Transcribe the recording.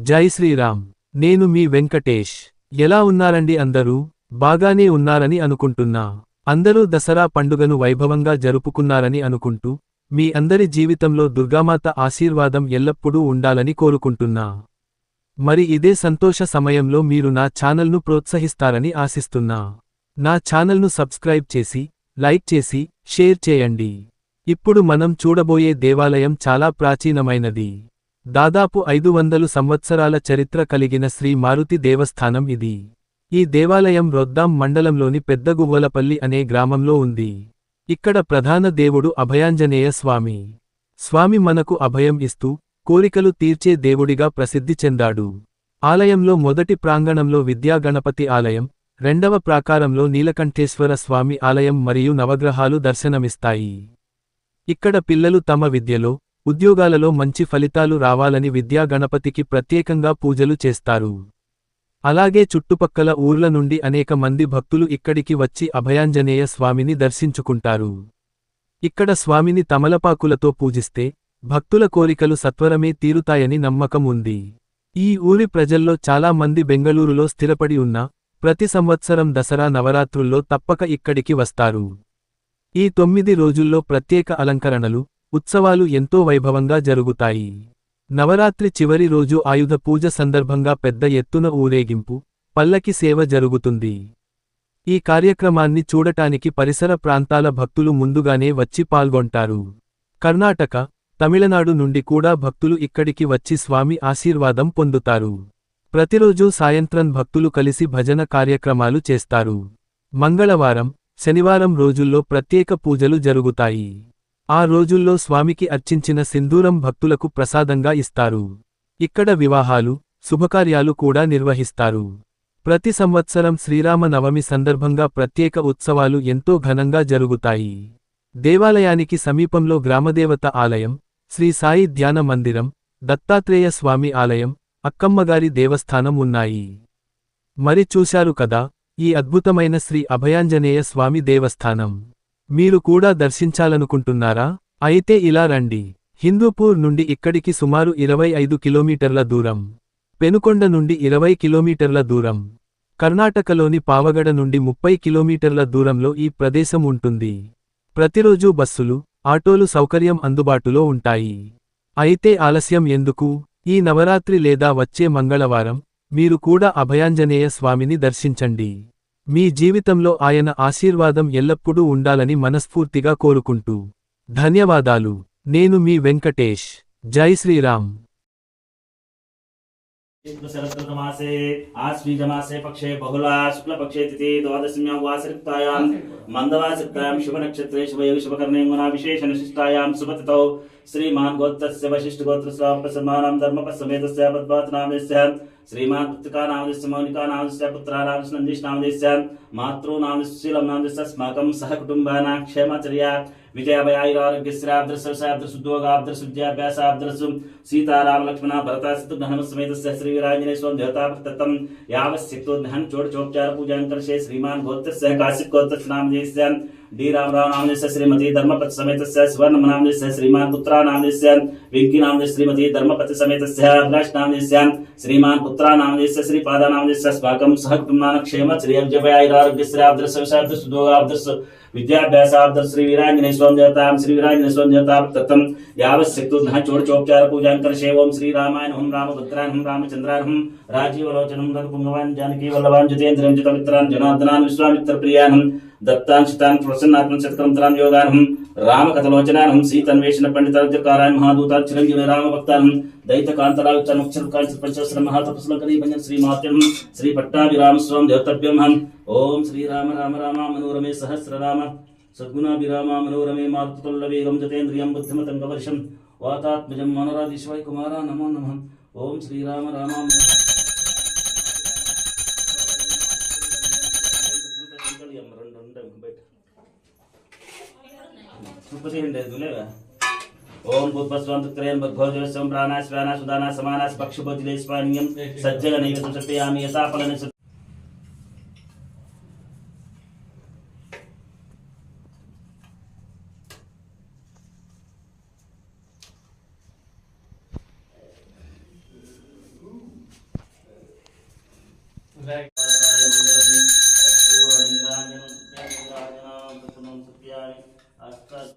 జై శ్రీరామ్. నేను మీ వెంకటేష్. ఎలా ఉన్నారండి అందరూ? బాగానే ఉన్నారని అనుకుంటున్నా. అందరూ దసరా పండుగను వైభవంగా జరుపుకున్నారని అనుకుంటూ, మీ అందరి జీవితంలో దుర్గామాత ఆశీర్వాదం ఎల్లప్పుడూ ఉండాలని కోరుకుంటున్నా. మరి ఇదే సంతోష సమయంలో మీరు నా ఛానల్ను ప్రోత్సహిస్తారని ఆశిస్తున్నా. నా ఛానల్ను సబ్స్క్రైబ్ చేసి, లైక్ చేసి, షేర్ చేయండి. ఇప్పుడు మనం చూడబోయే దేవాలయం చాలా ప్రాచీనమైనది. దాదాపు 500 సంవత్సరాల చరిత్ర కలిగిన శ్రీ మారుతి దేవస్థానం ఇది. ఈ దేవాలయం రొద్దాం మండలంలోని పెద్దగువ్వలపల్లి అనే గ్రామంలో ఉంది. ఇక్కడ ప్రధాన దేవుడు అభయాంజనేయ స్వామి. స్వామి మనకు అభయం ఇస్తూ, కోరికలు తీర్చే దేవుడిగా ప్రసిద్ధి చెందాడు. ఆలయంలో మొదటి ప్రాంగణంలో విద్యా గణపతి ఆలయం, రెండవ ప్రాకారంలో నీలకంఠేశ్వర స్వామి ఆలయం మరియు నవగ్రహాలు దర్శనమిస్తాయి. ఇక్కడ పిల్లలు తమ విద్యలో, ఉద్యోగాలలో మంచి ఫలితాలు రావాలని విద్యా గణపతికి ప్రత్యేకంగా పూజలు చేస్తారు. అలాగే చుట్టుపక్కల ఊర్ల నుండి అనేక మంది భక్తులు ఇక్కడికి వచ్చి అభయాంజనేయ స్వామిని దర్శించుకుంటారు. ఇక్కడ స్వామిని తమలపాకులతో పూజిస్తే, భక్తుల కోరికలు సత్వరమే తీరుతాయని నమ్మకం ఉంది. ఈ ఊరి ప్రజల్లో చాలా మంది బెంగళూరులో స్థిరపడి ఉన్నా, ప్రతి సంవత్సరం దసరా నవరాత్రుల్లో తప్పక ఇక్కడికి వస్తారు. ఈ 9 రోజుల్లో ప్రత్యేక అలంకరణలు, ఉత్సవాలు ఎంతో వైభవంగా జరుగుతాయి. నవరాత్రి చివరి రోజు ఆయుధ పూజ సందర్భంగా పెద్ద ఎత్తున ఊరేగింపు, పల్లకి సేవ జరుగుతుంది. ఈ కార్యక్రమాన్ని చూడటానికి పరిసర ప్రాంతాల భక్తులు ముందుగానే వచ్చి పాల్గొంటారు. కర్ణాటక, తమిళనాడు నుండి కూడా భక్తులు ఇక్కడికి వచ్చి స్వామి ఆశీర్వాదం పొందుతారు. ప్రతిరోజూ సాయంత్రం భక్తులు కలిసి భజన కార్యక్రమాలు చేస్తారు. మంగళవారం, శనివారం రోజుల్లో ప్రత్యేక పూజలు జరుగుతాయి. ఆ రోజుల్లో స్వామికి అర్చించిన సింధూరం భక్తులకు ప్రసాదంగా ఇస్తారు. ఇక్కడ వివాహాలు, శుభకార్యాలు కూడా నిర్వహిస్తారు. ప్రతి సంవత్సరం శ్రీరామ నవమి సందర్భంగా ప్రత్యేక ఉత్సవాలు ఎంతో ఘనంగా జరుగుతాయి. దేవాలయానికి సమీపంలో గ్రామదేవత ఆలయం, శ్రీ సాయి ధ్యాన మందిరం, దత్తాత్రేయ స్వామి ఆలయం, అక్కమ్మగారి దేవస్థానం ఉన్నాయి. మరి చూశారు కదా, ఈ అద్భుతమైన శ్రీ అభయాంజనేయ స్వామి దేవస్థానం. మీరు కూడా దర్శించాలనుకుంటున్నారా? అయితే ఇలా రండి. హిందూపూర్ నుండి ఇక్కడికి సుమారు 25 కిలోమీటర్ల దూరం. పెనుకొండ నుండి 20 కిలోమీటర్ల దూరం. కర్ణాటకలోని పావగడ నుండి 30 కిలోమీటర్ల దూరంలో ఈ ప్రదేశం ఉంటుంది. ప్రతిరోజూ బస్సులు, ఆటోలు సౌకర్యం అందుబాటులో ఉంటాయి. అయితే ఆలస్యం ఎందుకు? ఈ నవరాత్రి లేదా వచ్చే మంగళవారం, మీరు కూడా అభయాంజనేయ స్వామిని దర్శించండి. మీ జీవితంలో ఆయన ఆశీర్వాదం ఎల్లప్పుడూ ఉండాలని మనస్ఫూర్తిగా కోరుకుంటూ. ధన్యవాదాలు. నేను మీ వెంకటేష్. జై శ్రీరామ్. शरदृतमासे आश्वीजमासे पक्षे बहुला शुक्लपक्षे तिथि द्वादश्यां वासरिक्तायां मन्दवासरिक्तायां शुभनक्षत्रे शुभयोगे शुभकर्णे विशेषणशिष्टायां शुभतिथौ श्रीमान् गोत्रस्य वशिष्ठगोत्रस्य प्रसन्नानां धर्मपसमेतस्य पद्मावतनामस्य श्रीमान् पुत्रिकानामस्य मौनिकानामस्य पुत्रानामस्य नन्दीशनामस्य मातॄनामस्य शीलनामस्य अस्माकं सहकुटुम्बानां क्षेमचर्या विजयाभयायुरारोग्यश्राब्दशुद्धोगाब्दशुद्ध्याभ्यासाब्दशु सीताराम लक्ष्मण भरता शत्रुघ्नसमेतस्य श्रीवीरांजनेय स्वामी देवताप्रततं यावश्चित्तोद्घन चोडचोपचार पूजां कर्षे श्रीमान् गोत्रस्य काश्यप गोत्रस्य नामधेयस्य डी रामराव नामधेयस्य श्रीमती धर्मपति समेतस्य सुवर्ण नामधेयस्य श्रीमान् पुत्रा नामधेयस्य वेंकी नामधेयस्य श्रीमती धर्मपति समेतस्य अभिलाष नामधेयस्य श्रीमान् पुत्रा नामधेयस्य श्रीपादा नामधेयस्य अस्माकं सहकुटुम्बानां क्षेम श्रेयविजयायुरारोग्यश्राब्दशुद्धोगाब्दशु विद्याभ्यासाब्द श्री वीरांजनेय स्वामी देवता तत्तम यावश्चित्तुद्घ चोडचोपचार पूजां कर्षे ओम श्री रामाय ओम रामभद्राय ओम रामचंद्राय ओम राजीवलोचनं रघुपुंगवान् जानकी वल्लभान् जितेन्द्रं जितमित्रान् जनार्दनान् विश्वामित्र प्रियान् दत्तान् चितान् प्रसन्नात्मन् सत्कर्मत्रान् योगान् रामकथलोचनान् सीतन्वेषण पंडितार्जकारान् महादूतान् चिरंजीव रामभक्तान् दैत्यकान्तरायुक्तान् अक्षरकान् पंचसहस्र महातपस्लकरी भंजन श्री मात्यं श्री पट्टाभिराम स्वामी देवतभ्यं ओम श्री राम राम राम मनोरमे सहस्रनाम सद्गुणाभिराम मनोरमे मारुततुल्यवेगं जितेन्द्रियं बुद्धिमतं वातात्मजं मनोराधिश्वाय कुमारा नमो नमः ओम श्री राम राम ओम भूतपस्वान्तत्रयं भद्भोजवस्वं प्राणाः स्वानाः सुदानाः समानाः पक्षुभोजिलेस्वान्यं सज्जगनैवतं सत्ययामि यथाफलने పుష్పాణి అష్ట